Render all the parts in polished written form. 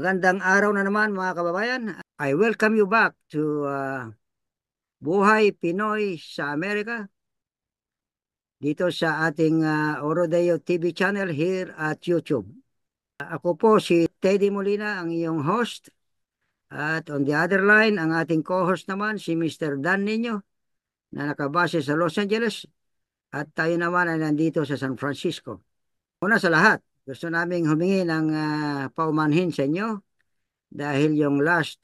Magandang araw na naman mga kababayan. I welcome you back to Buhay Pinoy sa Amerika dito sa ating Orodeo TV channel here at YouTube. Ako po si Teddy Molina, ang iyong host. At on the other line, ang ating co-host naman si Mr. Dan Nino na nakabase sa Los Angeles at tayo naman ay nandito sa San Francisco. Una sa lahat, gusto naming humingi ng paumanhin sa inyo dahil yung last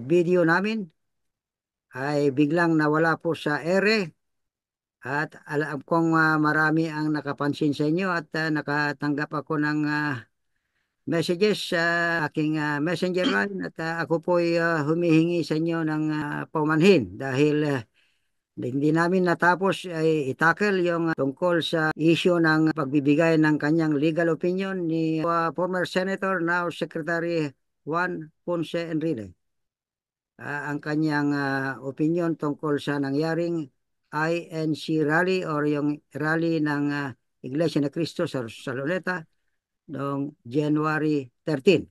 video namin ay biglang nawala po sa ere at alam kong marami ang nakapansin sa inyo at nakatanggap ako ng messages sa aking messenger line at ako po ay humihingi sa inyo ng paumanhin dahil hindi namin natapos ay itackle yung tungkol sa issue ng pagbibigay ng kanyang legal opinion ni former Senator, now Secretary Juan Ponce Enrile. Ang kanyang opinion tungkol sa nangyaring INC rally or yung rally ng Iglesia ni Cristo sa Luneta noong January 13.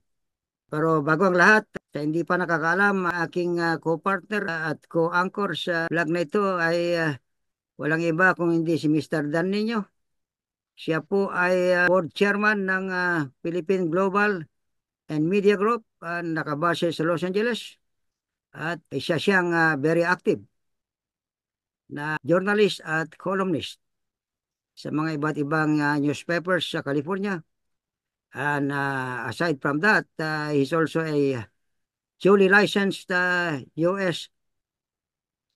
Pero bago ang lahat, sa hindi pa nakakaalam, aking co-partner at co-anchor sa vlog na ito ay walang iba kung hindi si Mr. Dan Nino. Siya po ay board chairman ng Philippine Global and Media Group, nakabase sa Los Angeles. At isa siyang very active na journalist at columnist sa mga iba't ibang newspapers sa California. And aside from that, he's also a duly licensed U.S.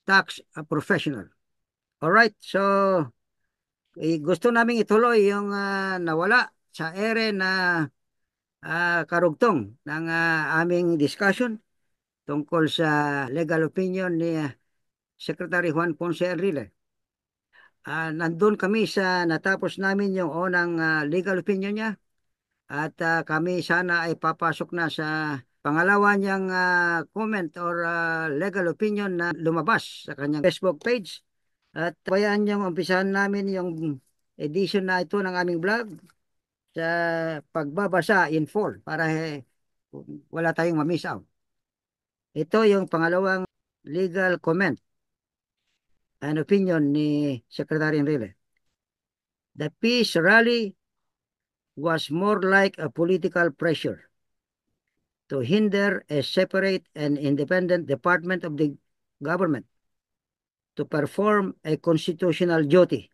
tax professional. Alright, so gusto naming ituloy yung nawala sa ere na karugtong ng aming discussion tungkol sa legal opinion ni Secretary Juan Ponce Enrile. Nandun kami sa natapos namin yung unang legal opinion niya at kami sana ay papasok na sa pangalawa niyang comment or legal opinion na lumabas sa kanyang Facebook page. At bayaan niyang umpisahan namin yung edition na ito ng aming vlog sa pagbabasa in full para wala tayong ma-miss out. Ito yung pangalawang legal comment and opinion ni Secretary Enrile. The peace rally was more like a political pressure to hinder a separate and independent department of the government to perform a constitutional duty.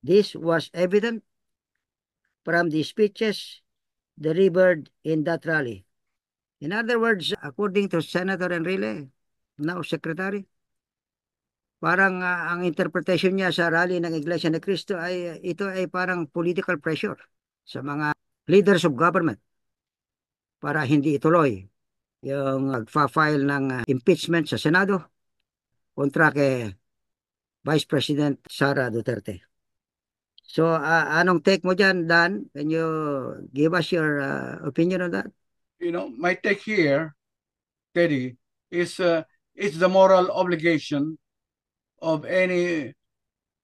This was evident from the speeches delivered in that rally. In other words, according to Senator Enrile, now Secretary, parang ang interpretation niya sa rally ng Iglesia ni Cristo ay ito ay parang political pressure sa mga leaders of government para hindi ituloy yung magfa-file ng impeachment sa Senado kontra kay Vice President Sara Duterte. So, anong take mo dyan, Dan? Can you give us your opinion on that? My take here, Teddy, is it's the moral obligation of any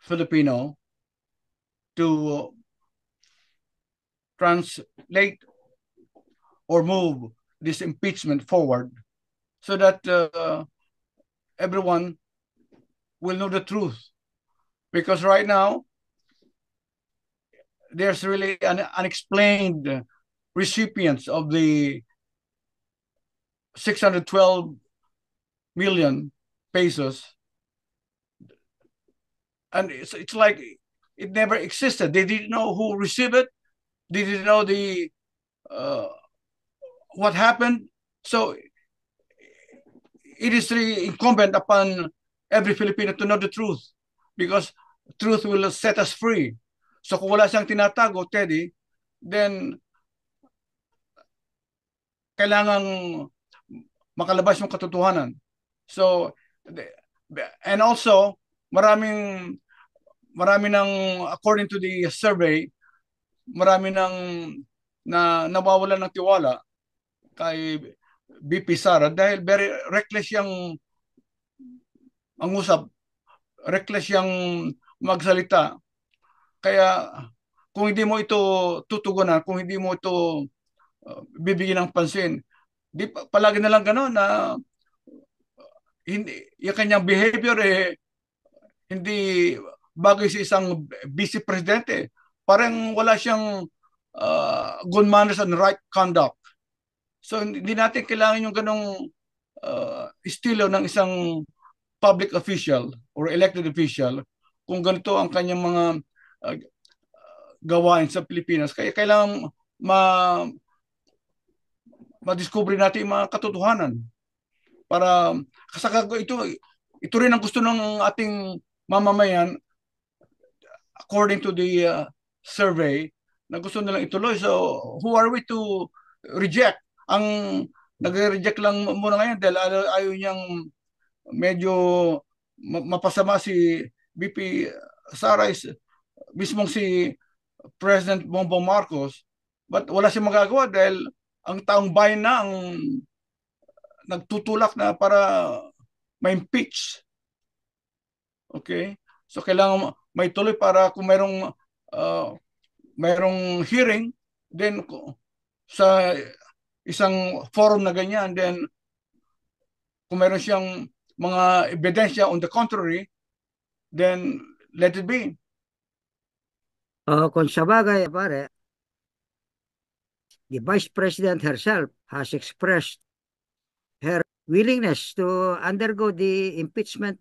Filipino to translate or move this impeachment forward so that everyone will know the truth. Because right now, there's really an unexplained recipients of the 612 million pesos. And it's like it never existed. They didn't know who received it. They didn't know the what happened. So it is really incumbent upon every Filipino to know the truth because truth will set us free. So kung wala siyang tinatago, Teddy, then kailangang makalabas yung katotohanan. So, and also, marami ng, according to the survey, marami ng nawawalan ng tiwala kay BP Sara dahil very reckless yung ang usap, reckless yung magsalita. Kaya kung hindi mo ito tutugunan, kung hindi mo ito bibigyan ng pansin. Di palagi na lang gano'n na hindi yung kanyang behavior hindi bagay sa isang vice presidente. Parang wala siyang good manners and right conduct. So hindi natin kailangan yung ganong estilo ng isang public official or elected official kung ganito ang kanyang mga uh, gawain sa Pilipinas. Kaya kailangan madiscover natin yung mga katotohanan para kasaka ito rin ang gusto ng ating mamamayan according to the survey na gusto nilang ituloy. So who are we to reject? Ang nagre-reject lang muna ngayon dahil ayaw niyang medyo mapasama si BP Sara mismong si President Bongbong Marcos, but wala siyang magagawa dahil ang taong bayan na ang nagtutulak na para ma-impeach. Okay? So kailangan may tuloy para kung mayroong hearing, then sa isang forum na ganyan, then kung meron siyang mga ebidensya on the contrary, then let it be. Kung sa bagay, pare, the Vice President herself has expressed her willingness to undergo the impeachment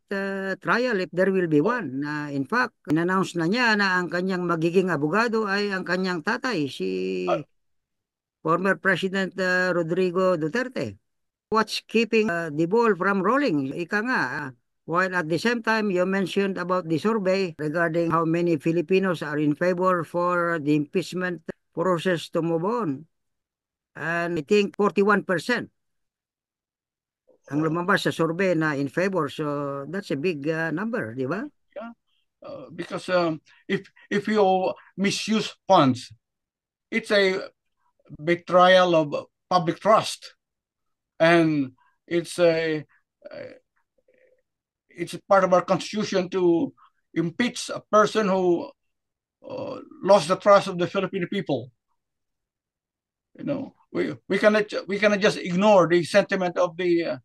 trial if there will be one. In fact, in-announce na niya na ang kanyang magiging abogado ay ang kanyang tatay, si former President Rodrigo Duterte. What's keeping the ball from rolling? Ika nga, while at the same time you mentioned about the survey regarding how many Filipinos are in favor for the impeachment process to move on. And I think 41% ang lumabas sa survey na in favor. So that's a big number, di ba? Yeah. Because if you misuse funds, it's a betrayal of public trust, and it's part of our constitution to impeach a person who lost the trust of the Filipino people. You know, we cannot just ignore the sentiment of the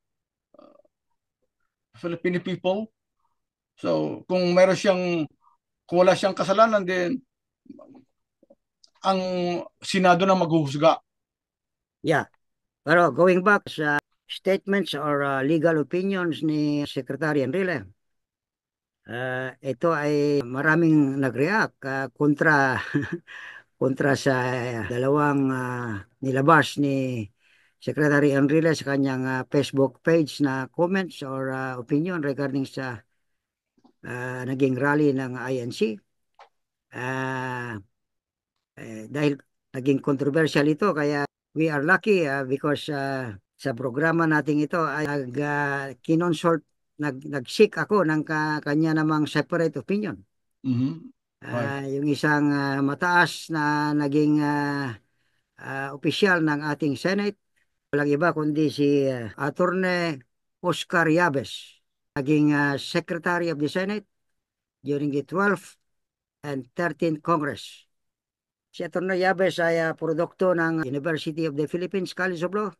Filipino people. So kung wala siyang kasalanan, din ang Senado na maghuhusga. Yeah. Pero going back sa statements or legal opinions ni Secretary Enrile, ito ay maraming nag-react kontra kontra sa dalawang nilabas ni Secretary Enrile sa kanyang Facebook page na comments or opinion regarding sa naging rally ng INC. Dahil naging controversial ito, kaya we are lucky because sa programa natin ito ay kinonsult, nag-seek ako ng kanya namang separate opinion. Mm-hmm. Yung isang mataas na naging opisyal ng ating Senate, walang iba kundi si Attorney Oscar Yabes, naging Secretary of the Senate during the 12th and 13th Congress. Si Attorney Yabes ay produkto ng University of the Philippines College of Law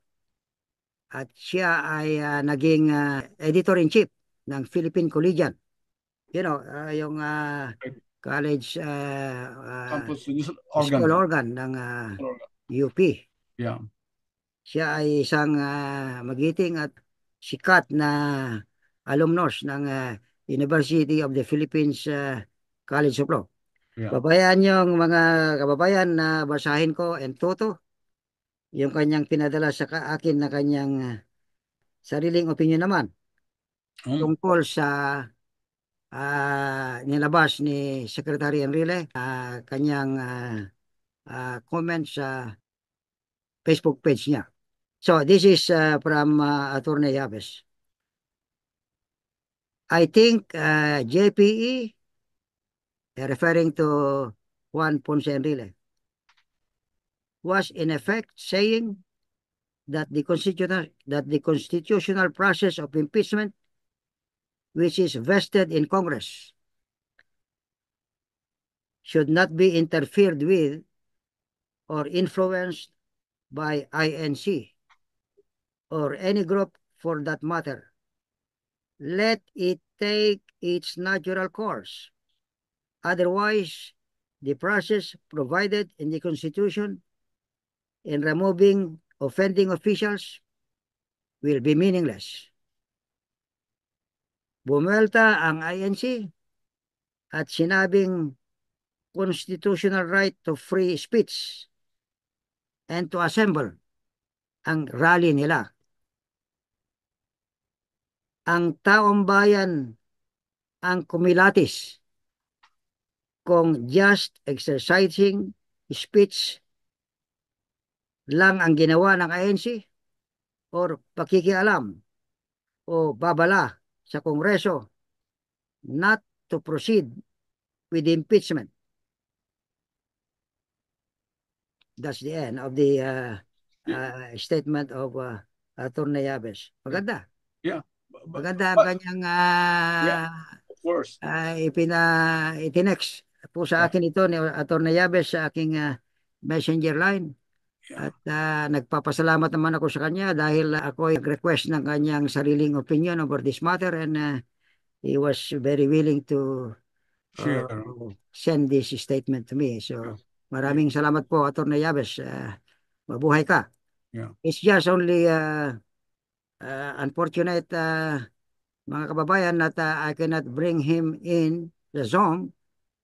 at siya ay naging editor-in-chief ng Philippine Collegian. You know, yung college campus school organ ng UP. Yeah. Siya ay isang magiting at sikat na alumnus ng University of the Philippines College of Law. Yeah. Babayan yung mga kababayan na basahin ko and toto yung kanyang pinadala sa akin na kanyang sariling opinion naman tungkol sa nilabas ni Secretary Enrile, kanyang comments sa Facebook page niya. So this is from Attorney Yabes. I think JPE, referring to Juan Ponce Enrile, was in effect saying that the constitutional process of impeachment, which is vested in Congress, should not be interfered with or influenced by INC or any group for that matter. Let it take its natural course. Otherwise, the process provided in the Constitution in removing offending officials will be meaningless. Bumelta ang INC at sinabing constitutional right to free speech and to assemble ang rally nila. Ang taong bayan ang kumilatis kung just exercising speech lang ang ginawa ng INC or pakikialam o babala sa Kongreso not to proceed with impeachment. That's the end of the statement of Attorney Yabes. Maganda. Yeah. Maganda ang kanyang yeah, of course. itinex po sa akin ito ni Attorney Yabes sa aking messenger line. Yeah. At nagpapasalamat naman ako sa kanya dahil ako nag-request ng kanyang sariling opinion over this matter and he was very willing to Sure. send this statement to me. So maraming salamat po, Attorney Yabes. Mabuhay ka. Yeah. It's just only unfortunate, mga kababayan, that I cannot bring him in the Zoom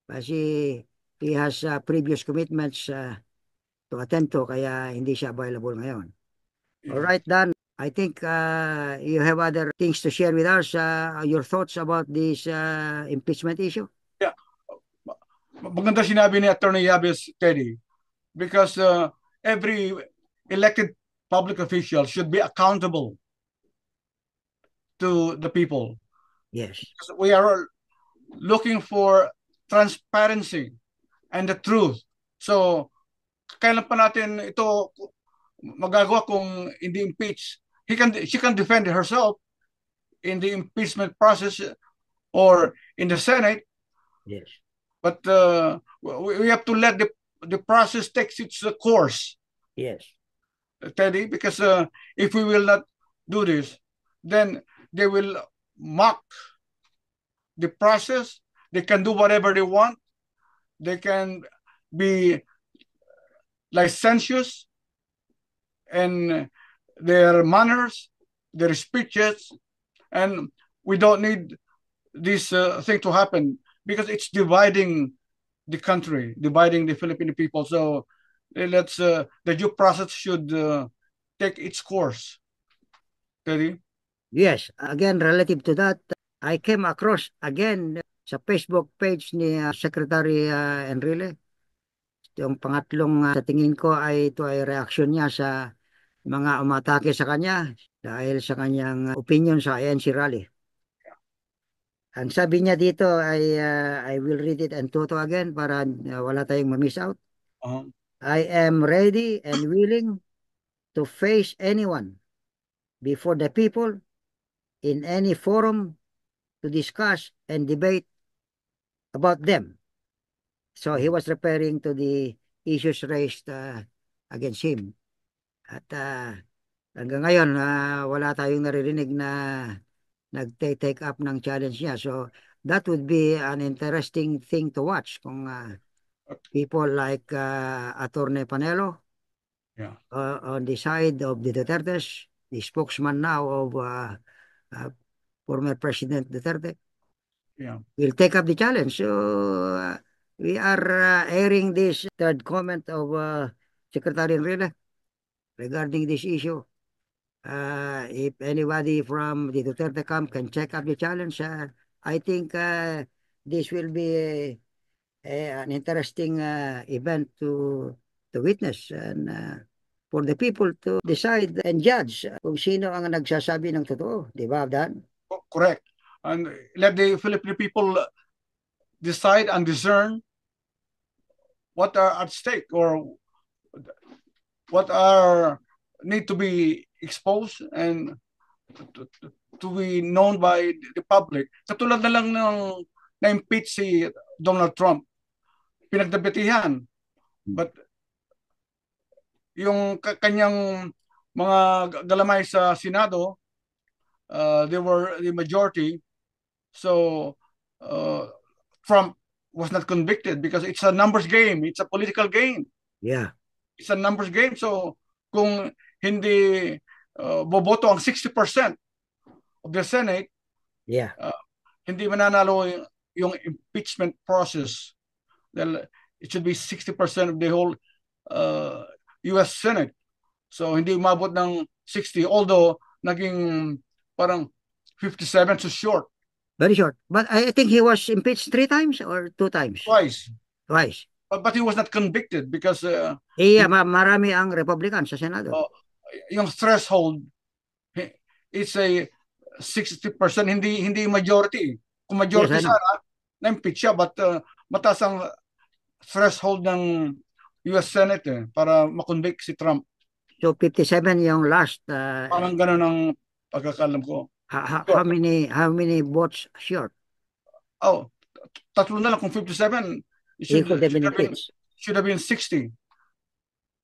kasi he has previous commitments to attend to, kaya hindi siya available ngayon. Yeah. All right, Dan. I think you have other things to share with us, your thoughts about this impeachment issue. Yeah. Maganda sinabi ni Attorney Yabes, Teddy, because every elected public official should be accountable to the people. Yes. Because we are looking for transparency and the truth. So, kailan pa natin ito magagawa kung hindi impeach? She can defend herself in the impeachment process or in the Senate. Yes. But we have to let the process take its course. Yes. Teddy, because if we will not do this, then they will mock the process. They can do whatever they want. They can be licentious and their manners, their speeches, and we don't need this thing to happen because it's dividing the country, dividing the Filipino people. So let's the due process should take its course. Teddy? Yes, again, relative to that, I came across again sa Facebook page ni Secretary Enrile. Yung pangatlong sa tingin ko ay ito ay reaksyon niya sa mga umatake sa kanya dahil sa kanyang opinion sa INC rally. Ang sabi niya dito ay I will read it and toto again para wala tayong ma-miss out. I am ready and willing to face anyone before the people in any forum to discuss and debate about them. So he was referring to the issues raised against him. At hanggang ngayon, wala tayong naririnig na nag-take up ng challenge niya. So that would be an interesting thing to watch kung people like Attorney Panelo on the side of the Dutertes, the spokesman now of former President Duterte, will take up the challenge. So we are airing this third comment of Secretary Enrile regarding this issue. If anybody from the Duterte camp can check up the challenge, I think this will be an interesting event to witness and for the people to decide and judge kung sino ang nagsasabi ng totoo. Di ba, Dan? Correct. And let the Filipino people decide and discern what are at stake or what are need to be exposed and to be known by the public. Katulad na lang ng na-impeach si Donald Trump. Pinagdabetihan. But yung kanyang mga galamay sa Senado, they were the majority. So uh, Trump was not convicted because it's a numbers game. It's a political game. Yeah. It's a numbers game. So kung hindi boboto ang 60% of the Senate, Yeah. uh, hindi mananalo yung impeachment process. Dahil it should be 60% of the whole US Senate. So hindi umabot ng 60, although naging parang 57, so short. Very short. But I think he was impeached 3 times or 2 times? Twice. Twice. But he was not convicted because Yeah, marami ang Republican sa Senado. yung threshold, it's a 60%, hindi majority. Kung majority Yes, I know. sana, na-impeach siya, but mataas ang threshold ng US Senate para makonvict si Trump. So 57 yung last. Parang ganun ang pagkakalam ko. How many votes short? Oh, tatlo na lang kung 57. He could have been impeached. Should have been 60.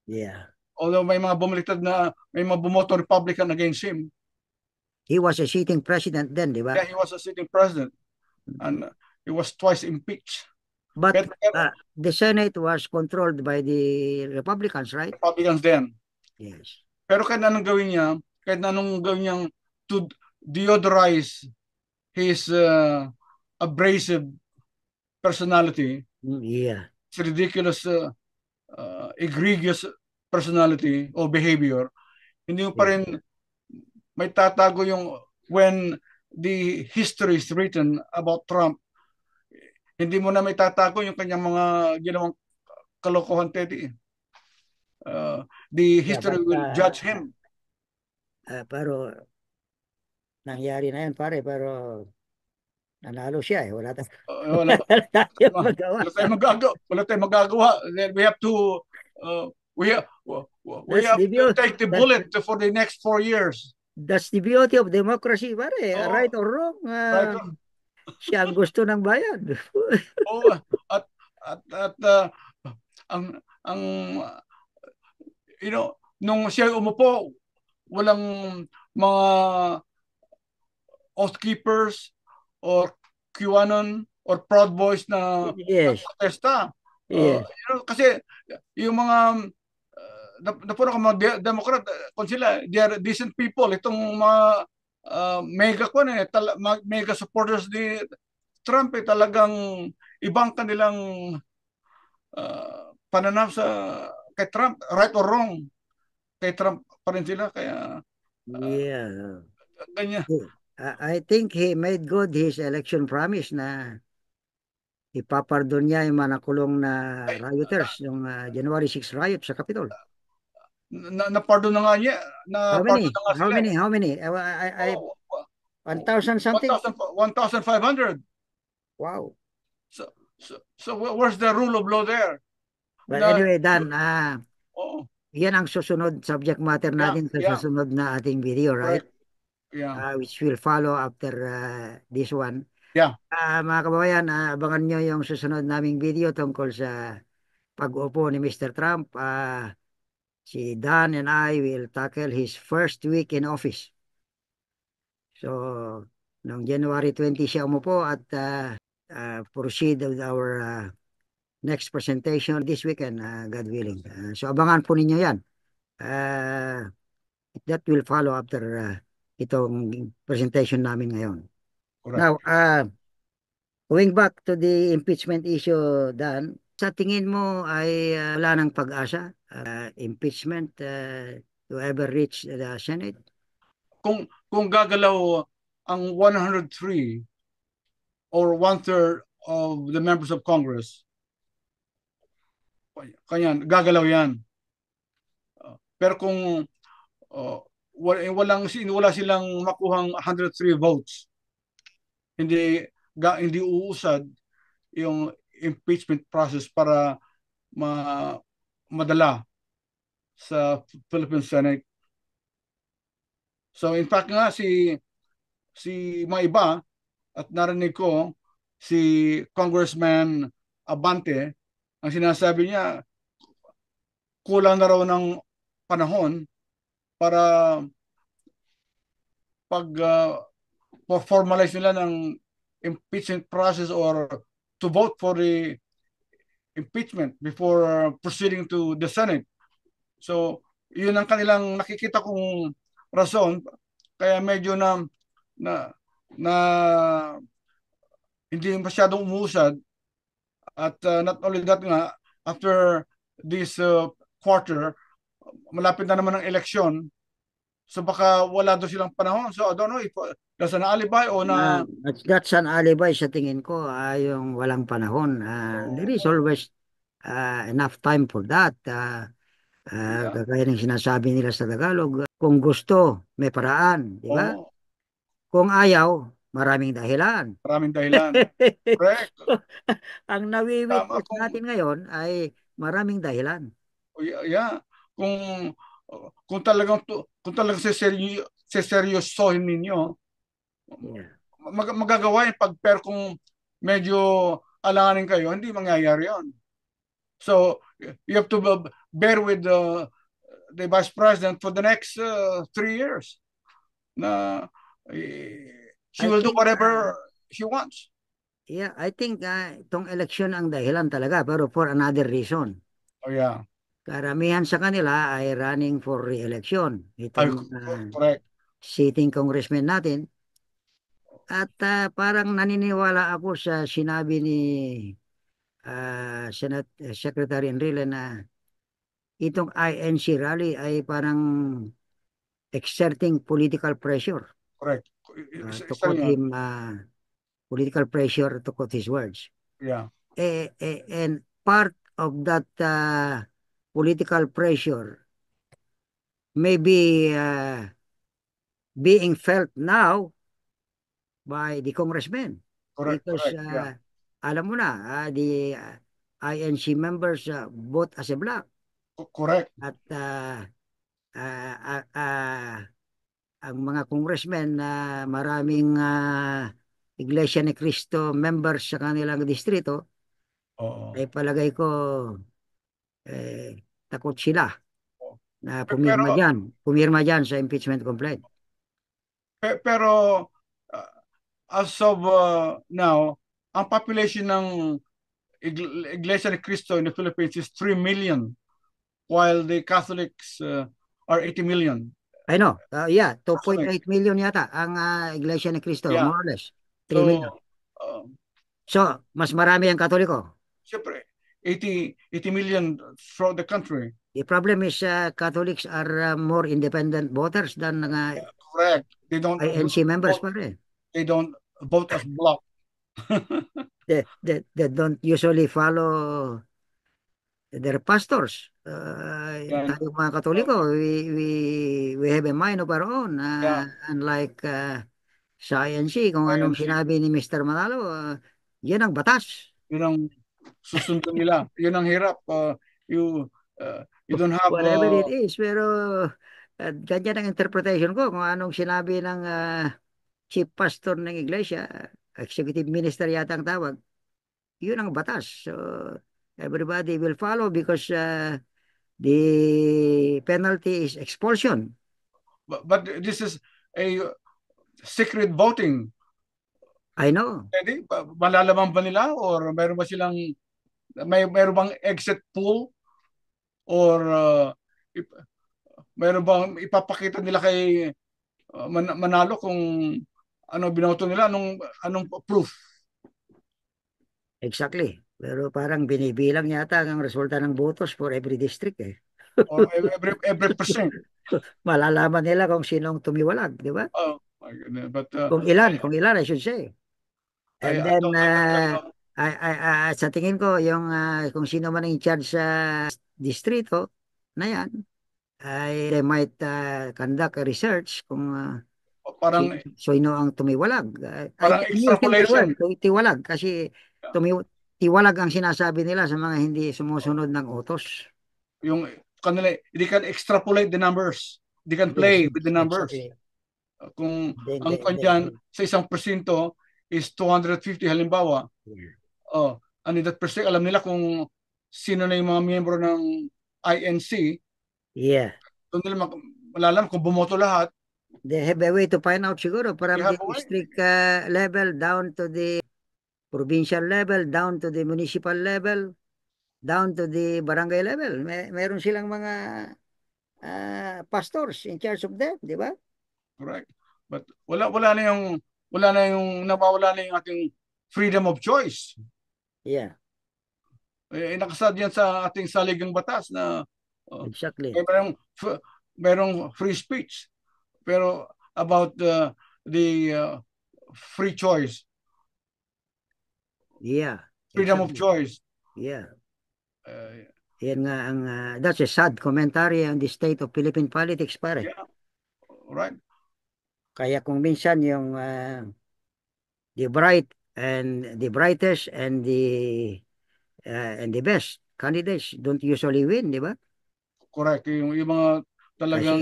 Yeah. Although may mga bumaliktad na may mga bumoto Republican against him. He was a sitting president then, di ba? Yeah, he was a sitting president. And he was twice impeached. But the Senate was controlled by the Republicans, right? Republicans then. Yes. Pero kahit anong gawin niya, kahit anong gawin niyang to deodorize his abrasive personality, Yeah. his ridiculous, egregious personality or behavior, hindi mo pa rin may tatago yung when the history is written about Trump, hindi mo na may tatago yung kanyang mga ginawang kalokohan, Teddy. The history will judge him. Pero nangyari na yan, pare, pero nanalo siya eh. Wala tayong magagawa. We have to we have to take the bullet for the next 4 years. That's the beauty of democracy, pare. Right or wrong, siya ang gusto ng bayan. At ang nung siya umupo, walang mga oath keepers or QAnon or Proud Boys na protesta. Kasi yung mga napuro ka mga Democrat, kung sila, they are decent people. Itong mga mega supporters ni Trump, talagang ibang kanilang pananaw kay Trump, right or wrong, kay Trump pa rin sila. Kaya ganyan. I think he made good his election promise na ipapardon niya yung mga nakulong na rioters, yung January 6 riot sa Capitol. Na-pardon na nga niya. How many? 1,000 something? 1,500. Wow. So where's the rule of law there? But anyway, Dan, yan ang susunod subject matter natin sa susunod na ating video, right? Yeah. Which will follow after this one. Yeah. Mga kababayan, abangan nyo yung susunod naming video tungkol sa pag-upo ni Mr. Trump. Si Dan and I will tackle his first week in office. So, noong January 20 siya umupo at proceed with our next presentation this weekend, God willing. So, abangan po ninyo yan. That will follow after itong presentation namin ngayon. Correct. Now, going back to the impeachment issue, Dan, sa tingin mo ay wala ng pag-asa, impeachment to ever reach the Senate? Kung gagalaw ang 103 or 1/3 of the members of Congress, kanya gagalaw yan. Pero kung wala silang makuhang 103 votes, hindi uusad yung impeachment process para madala sa Philippine Senate. So in fact nga si mga iba, at narinig ko si Congressman Abante, ang sinasabi niya kulang na raw ng panahon para pag formalize nila ng impeachment process or to vote for the impeachment before proceeding to the Senate. So, yun ang kanilang nakikita kong rason kaya medyo na na hindi masyadong umuusad at not only that nga after this quarter malapit na naman ang eleksyon. So baka wala doon silang panahon. So I don't know if there's an alibi o na That's an alibi sa tingin ko, yung walang panahon. There is oh, always enough time for that. yeah. Kagaya ng sinasabi nila sa Tagalog, kung gusto, may paraan, di ba? Oh, Kung ayaw, maraming dahilan. maraming dahilan. Correct. Ang Tama nawi-witness kung natin ngayon ay maraming dahilan. yeah, kung talagang seseryosohin ninyo Yeah. magagawa yun pero kung medyo alanganin kayo, hindi mangyayari yun. So, you have to bear with the Vice President for the next 3 years. Na she I will do think, whatever she wants. yeah, I think itong eleksyon ang dahilan talaga, pero for another reason. Oh, yeah. Karamihan sa kanila ay running for re-election. Ay, Itong correct. sitting congressman natin. At parang naniniwala ako sa sinabi ni Senate Secretary Enrile na itong INC rally ay parang exerting political pressure, Correct. to Isa quote yun. him, political pressure to quote his words. Yeah. And part of that political pressure may be being felt now by the congressmen Correct. because Correct. Yeah. alam mo na, the INC members vote as a bloc Correct. at ang mga congressmen na maraming Iglesia ni Cristo members sa kanilang distrito Oo. ay palagay ko takot sila na Pero pumirma dyan sa impeachment complaint. pero uh, as of now, ang population ng Iglesia ni Cristo in the Philippines is 3 million while the Catholics are 80 million. I know, yeah, Approximate. 2.8 million yata ang Iglesia ni Cristo, Yeah. more or less. 3 million. So, uh, So, mas marami ang Katoliko. siyempre, 80 million throughout the country. The problem is Catholics are more independent voters than Correct. They don't INC members vote, pa rin. they don't vote as bloc. They don't usually follow their pastors. Yeah. Tayo mga Katoliko, we have a mind of our own. Yeah. Unlike sa INC, kung anong INC. sinabi ni Mr. Manalo, yan ang batas. Yun ang susundin nila. Yun ang hirap. You don't have Whatever it is, pero ganyan ang interpretation ko kung anong sinabi ng chief pastor ng iglesia, executive minister yata ang tawag, yun ang batas. So, everybody will follow because the penalty is expulsion. but this is a secret voting. I know. Pwede? Malalaman ba nila or meron ba silang meron bang exit poll or meron bang ipapakita nila kay Manalo kung ano binoto nila, anong proof? Exactly. Pero parang binibilang yata ang resulta ng botos for every district eh. Or every percent. Malalaman nila kung sinong tumiwalag, di ba? Oh my goodness. But Kung ilan, I should say. And I then, don't know. sa tingin ko, yung kung sino man ang in charge sa distrito na yan, they might conduct a research kung Parang sino ang tumiwalag. parang I'm using the extrapolation. word, tiwalag, kasi tiwalag ang sinasabi nila sa mga hindi sumusunod ng utos. Yung kanila, they can extrapolate the numbers. They can play with the numbers. Exactly. Kung ang kanya sa 1% is 250 halimbawa, ano that percent, alam nila kung sino na yung mga miyembro ng INC. Yeah. Doon nila malalam kung bumoto lahat. They have a way to find out siguro They from have the a way. district level down to the provincial level, down to the municipal level, down to the barangay level. Meron silang mga pastors in charge of them, di ba? Correct. But wala na yung nawawala na yung ating freedom of choice. Yeah, Nakasad yan sa ating saligang batas na exactly. merong free speech. Pero about the free choice, Yeah, freedom of exactly. choice. Yeah. Uh, Yan nga ang, that's a sad commentary on the state of Philippine politics, pare. yeah, right. Kaya kung minsan yung the bright and the brightest and the best candidates don't usually win, di ba? Correct. Yung mga Kasi talagang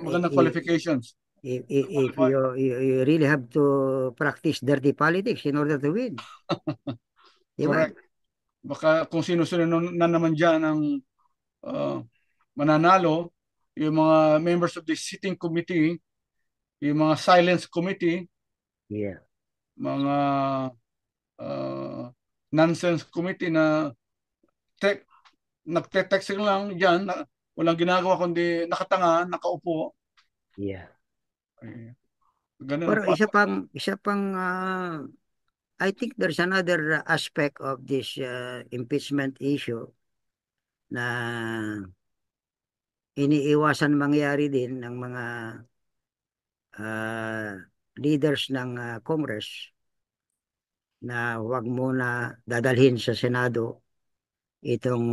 magandang qualifications to if qualify. you really have to practice dirty politics in order to win, di ba? Correct. Baka kung sino-sino na naman dyan ang uh, mananalo, yung mga members of the sitting committee, yung mga silence committee, Yeah. mga uh, nonsense committee na tek, nagte-text lang dyan, walang ginagawa kundi nakatanga, nakaupo. Yeah. Eh, ganun Pero ang pa. isa pang I think there's another aspect of this impeachment issue na iniiwasan mangyari din ng mga ah, leaders ng Congress na wag muna dadalhin sa Senado itong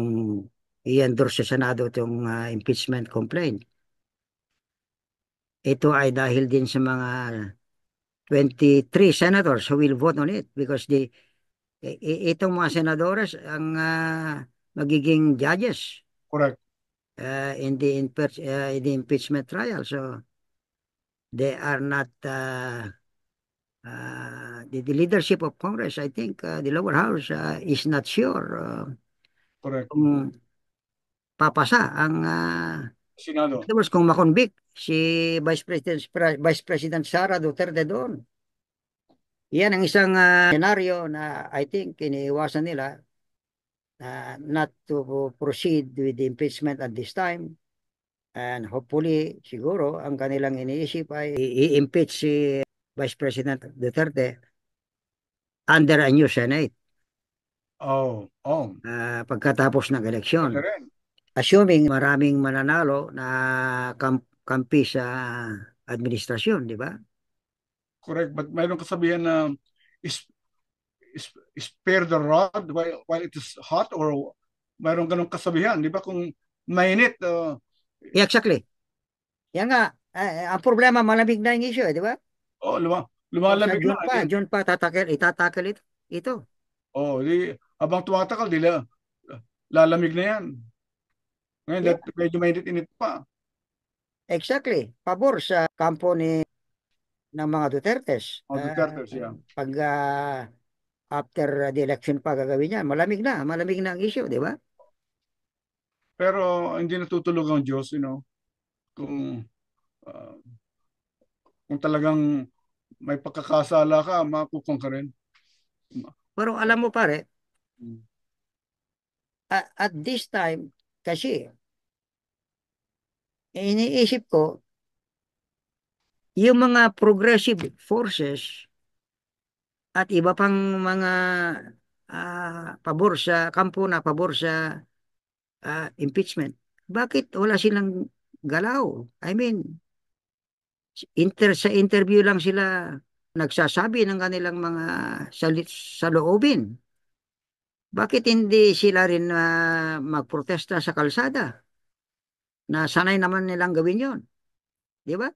i-endorse sa Senado itong impeachment complaint. Ito ay dahil din sa mga 23 senators who will vote on it because itong mga senadores ang magiging judges Correct. in the impeachment trial. So they are not the leadership of Congress. I think the lower house is not sure Correct. kung papasa ang in Senado. other words, kung makonvict si Vice President Sara Duterte doon. Yan ang isang senaryo na I think iniiwasan nila not to proceed with the impeachment at this time. And hopefully, siguro, ang kanilang iniisip ay i-impeach si Vice President Duterte under a new Senate Oh, pagkatapos ng eleksyon. pwede rin. Assuming maraming mananalo na kampi sa administrasyon, di ba? Correct. But mayroong kasabihan na is, spare the rod while it is hot, or mayroong ganong kasabihan, di ba? Kung mainit, Yeah, exactly. Yan nga, ang problema, malamig na yung issue, di ba? O sa lumalamig na. June pa itatakil ito. Habang tumatagal, lalamig na yan. Ngayon, Yeah, medyo mainit-init pa. exactly. Pabor sa kampo ng mga Dutertes. O Duterte siya. Pag after the election pa gagawin yan, malamig na ang issue, di ba? Pero hindi natutulog ang Diyos, kung uh, kung talagang may pagkakasala ka, makukong ka rin. Pero alam mo pare, at this time, kasi, iniisip ko, yung mga progressive forces at iba pang mga pabor sa kampo na pabor sa impeachment, bakit wala silang galaw? I mean, sa interview lang sila nagsasabi ng kanilang mga saloobin. Bakit hindi sila rin magprotesta sa kalsada? Na sanay naman nilang gawin yon, di ba?